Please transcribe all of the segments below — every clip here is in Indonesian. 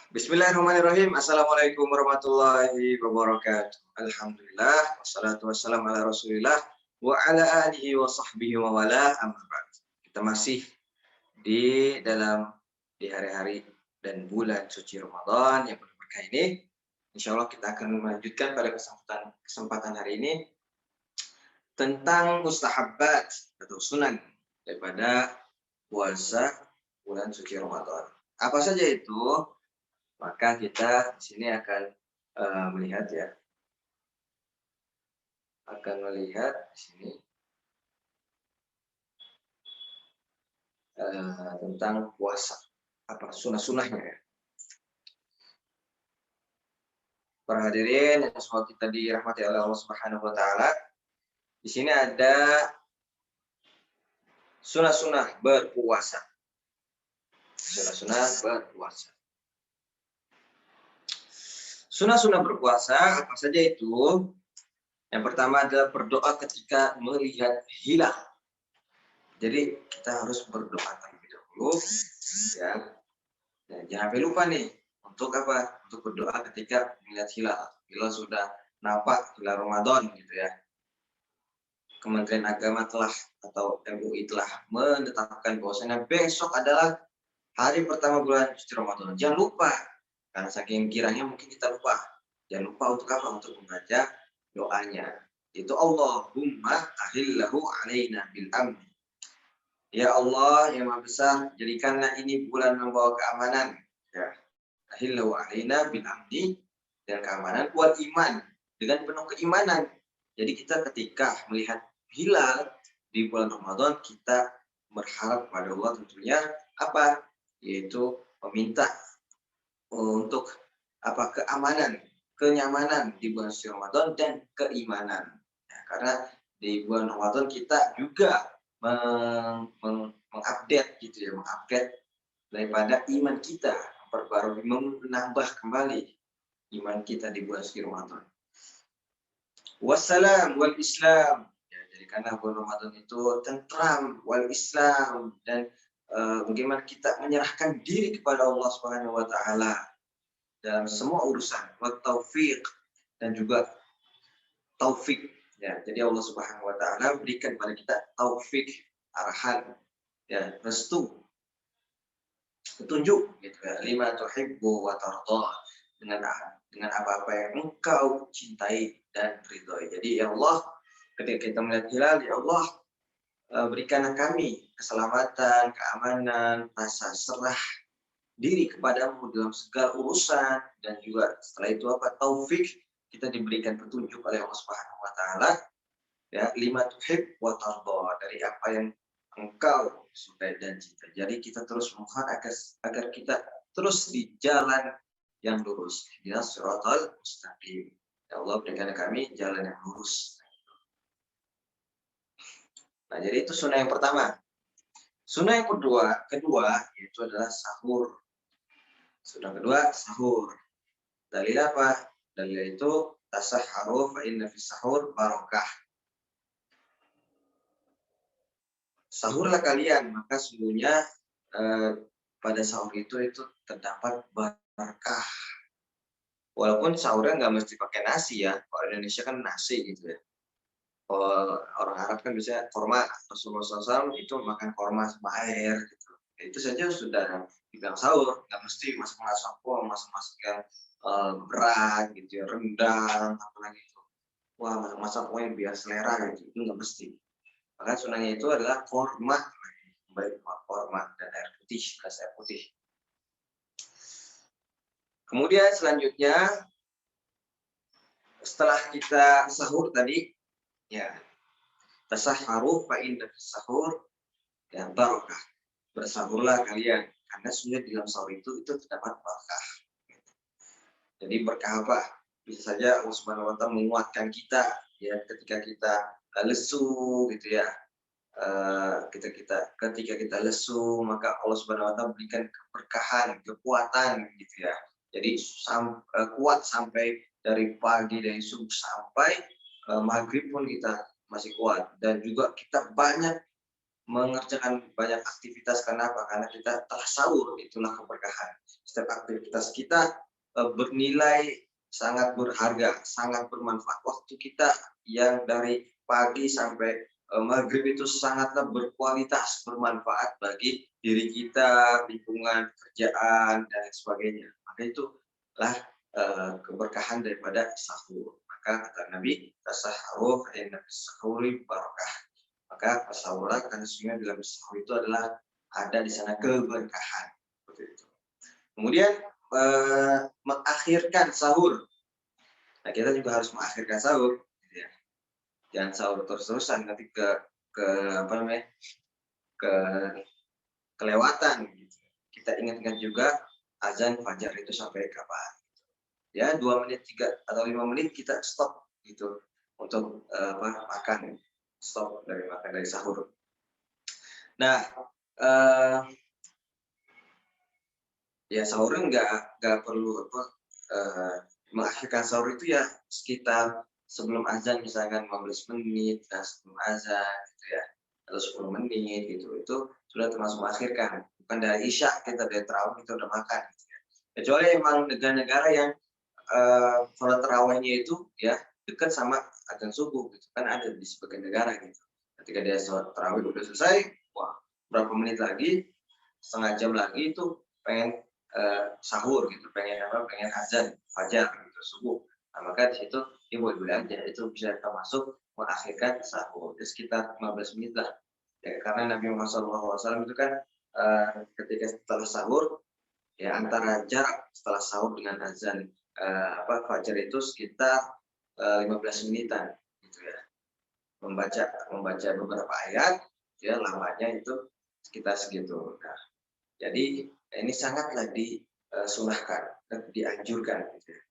Bismillahirrahmanirrahim. Assalamualaikum warahmatullahi wabarakatuh. Alhamdulillah, wassalatu wassalamu ala Rasulillah wa ala alihi wa sahbihi wa wala amma ba'd. Kita masih di hari-hari dan bulan suci Ramadan yang penuh berkah ini. Insya Allah kita akan melanjutkan pada kesempatan hari ini tentang mustahabbat atau sunan daripada puasa bulan suci Ramadan. Apa saja itu? Maka kita di sini akan melihat di sini tentang puasa, apa sunah-sunahnya ya. Para hadirin yang semoga kita dirahmati oleh Allah Subhanahu wa taala. Di sini ada sunah-sunah berpuasa. Sunah-sunah berpuasa. Sunah-sunah berpuasa apa saja itu? Yang pertama adalah berdoa ketika melihat hilal. Jadi kita harus berdoa terlebih dahulu, ya. Dan jangan sampai lupa nih untuk apa? Untuk berdoa ketika melihat hilal. Hilal sudah nampak hilal Ramadan gitu ya. Kementerian Agama atau MUI telah menetapkan bahwasanya besok adalah hari pertama bulan suci Ramadan. Jangan lupa, karena saking kiranya mungkin kita lupa. Jangan lupa untuk apa? Untuk membaca doanya. Itu Allahumma ahillahu alaina bil amn. Ya Allah yang Maha Besar, jadikanlah ini bulan membawa keamanan. Ya. Ahillahu alaina bil amni, dan keamanan buat iman, dengan penuh keimanan. Jadi kita ketika melihat hilal di bulan Ramadan, kita berharap pada Allah tentunya apa? Yaitu meminta untuk apa? Keamanan, kenyamanan di bulan suci Ramadan dan keimanan. Ya, karena di bulan Ramadan kita juga mengupdate gitu ya, mengupdate daripada iman kita, memperbarui, menambah kembali iman kita di bulan suci Ramadan. Wassalam wal Islam. Ya, jadi karena bulan Ramadan itu tentram wal Islam, dan bagaimana kita menyerahkan diri kepada Allah Subhanahu wa taala dalam semua urusan, wa taufiq, dan juga taufik. Ya, jadi Allah Subhanahu wa taala berikan kepada kita taufik, arahan, ya, restu, petunjuk gitu ya. Lima tuhibbu wa tarda, dengan apa-apa yang engkau cintai dan ridhoi. Jadi ya Allah, ketika kita melihat hilal, ya Allah, berikanlah kami keselamatan, keamanan, rasa serah diri kepadamu dalam segala urusan, dan juga setelah itu apa? Taufik, kita diberikan petunjuk oleh Allah Subhanahu wa taala, ya, lima tuhib wa tarda, dari apa yang engkau sukai dan cinta. Jadi kita terus mohon agar kita terus di jalan yang lurus. Ya, shiratal mustaqim. Ya Allah, berikan kami jalan yang lurus. Nah, jadi itu sunnah yang pertama. Sunnah yang kedua yaitu adalah sahur. Sunnah kedua, sahur. Dalil apa? Dalil itu tasahharu fa inna fis sahur barokah. Sahurlah kalian, maka sesungguhnya pada sahur itu terdapat berkah. Walaupun sahurnya nggak mesti pakai nasi ya. Kalau Indonesia kan nasi gitu ya. Kalau orang Arab kan biasanya korma. Rasulullah SAW itu makan korma sama air gitu. Itu saja sudah dibilang sahur. Nggak mesti masak yang berat gitu ya, rendang, apalagi itu. Wah, masak pokoknya biar selera gitu. Itu nggak mesti. Maka sunahnya itu adalah korma, baik korma dan air putih, gelas air putih. Kemudian selanjutnya, setelah kita sahur tadi, ya, tasahharu fa inna fis sahur ya barokah. Bersahurlah kalian, karena sebenarnya di dalam sahur itu terdapat berkah. Jadi berkah apa? Bisa saja Allah Subhanahu wa taala menguatkan kita ya ketika kita lesu gitu ya. Ketika kita lesu, maka Allah Subhanahu wa taala berikan keberkahan, kekuatan gitu ya. Jadi kuat sampai dari pagi, dari subuh sampai maghrib pun kita masih kuat, dan juga kita banyak mengerjakan banyak aktivitas. Kenapa? Karena kita telah sahur, itulah keberkahan. Setiap aktivitas kita bernilai sangat berharga, sangat bermanfaat. Waktu kita yang dari pagi sampai maghrib itu sangatlah berkualitas, bermanfaat bagi diri kita, lingkungan, pekerjaan, dan sebagainya. Maka itulah keberkahan daripada sahur. Maka kata Nabi, tasahharu fa inna fis sahuri barakah. Maka sahurlah karena sesungguhnya dalam sahur itu adalah ada di sana keberkahan. Seperti itu. Kemudian mengakhirkan sahur. Nah, kita juga harus mengakhirkan sahur. Gitu ya. Jangan sahur terus-terusan nanti ke apa namanya ke kelewatan. Gitu. Kita ingat-ingat juga azan fajar itu sampai kapan. Ya 2 menit 3 atau 5 menit kita stop gitu untuk makan, stop dari makan dari sahur. Nah ya sahur nggak perlu mengakhirkan sahur itu ya sekitar sebelum azan, misalkan 15 menit sebelum azan gitu ya, atau 10 menit gitu, itu sudah termasuk mengakhirkan. Bukan dari isya kita dari tarawih kita udah makan gitu ya. Kecuali emang negara-negara yang sholat tarawihnya itu ya dekat sama azan subuh gitu, kan ada di sebagian negara gitu. Ketika dia sholat tarawih udah selesai, wah berapa menit lagi, setengah jam lagi itu pengen sahur gitu, pengen azan fajar gitu, subuh. Nah, maka di situ dia boleh aja, itu bisa termasuk mengakhirkan sahur. Itu sekitar 15 menit lah. Ya, karena Nabi Muhammad SAW itu kan ketika setelah sahur, ya antara jarak setelah sahur dengan azan fajar itu sekitar 15 menitan gitu ya. Membaca beberapa ayat, ya lamanya itu sekitar segitu. Nah, jadi ini sangatlah disunahkan dan dianjurkan gitu ya.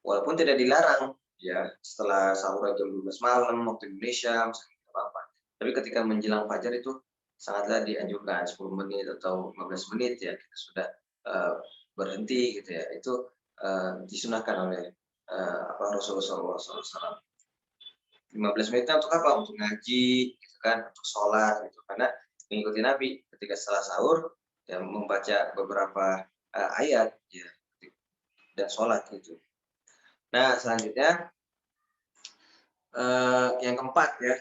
Walaupun tidak dilarang ya setelah sahur jam 12 malam waktu Indonesia misalnya apa-apa. Tapi ketika menjelang fajar itu sangatlah dianjurkan 10 menit atau 15 menit ya kita sudah berhenti gitu ya. Itu disunahkan oleh Rasulullah SAW. 15 menit untuk apa? Untuk ngaji, gitu kan, untuk sholat, gitu. Karena mengikuti Nabi ketika setelah sahur, ya membaca beberapa ayat, ya, dan sholat gitu. Nah, selanjutnya yang keempat ya,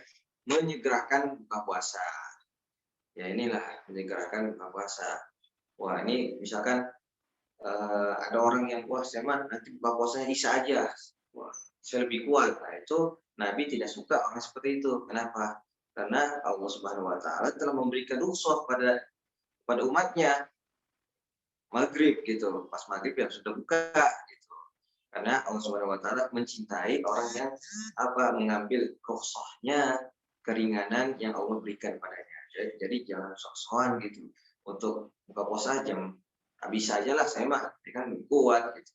menyegerakan buka puasa. Ya inilah menyegerakan buka puasa. Wah ini misalkan ada orang yang wah saya nanti buka puasanya isya aja. Wah, saya lebih kuat. Nah itu Nabi tidak suka orang seperti itu. Kenapa? Karena Allah Subhanahu Wa Taala telah memberikan rukhsah pada umatnya maghrib gitu. Pas maghrib yang sudah buka gitu. Karena Allah Subhanahu Wa Taala mencintai orang yang mengambil rukhsahnya, keringanan yang Allah berikan padanya. Jadi jangan sok-sokan gitu untuk buka puasa jam bisa aja lah saya mah kan kuat gitu.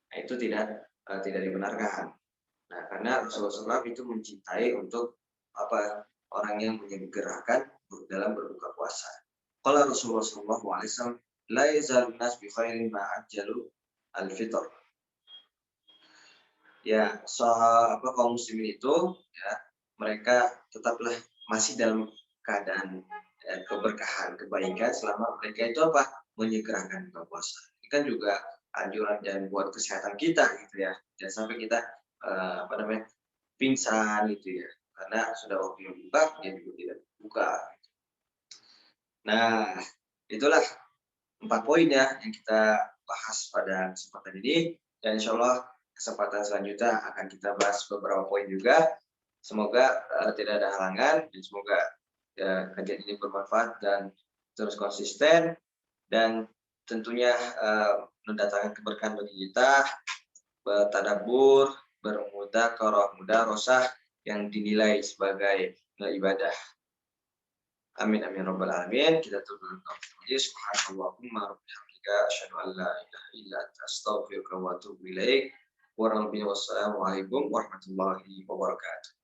Nah, itu tidak dibenarkan. Nah, karena Rasulullah SAW itu mencintai untuk orang yang menyegerakan dalam berbuka puasa. Kalau Rasulullah SAW, la yazalun nas bi khairin ma ajjalu al-fitr. Ya, kaum muslimin itu ya mereka tetaplah masih dalam keadaan keberkahan, kebaikan selama mereka itu menyegerakan buka puasa. Ini kan juga anjuran dan buat kesehatan kita gitu ya. Jangan sampai kita pingsan gitu ya. Karena sudah waktunya buka, dia juga tidak buka. Nah, itulah 4 poin ya yang kita bahas pada kesempatan ini. Dan insya Allah kesempatan selanjutnya akan kita bahas beberapa poin juga. Semoga tidak ada halangan dan semoga kajian ini bermanfaat dan terus konsisten dan tentunya mendatangkan keberkahan bagi kita, bertadabbur, bermudzakarah, mudarasah yang dinilai sebagai ibadah. Amin amin rabbal alamin. Kita tutup dengan subhanallahumma rabbihamdika asyhadu an la ilaha illa anta astaghfiruka wa atubu ilaik. Wassalamualaikum warahmatullahi wabarakatuh.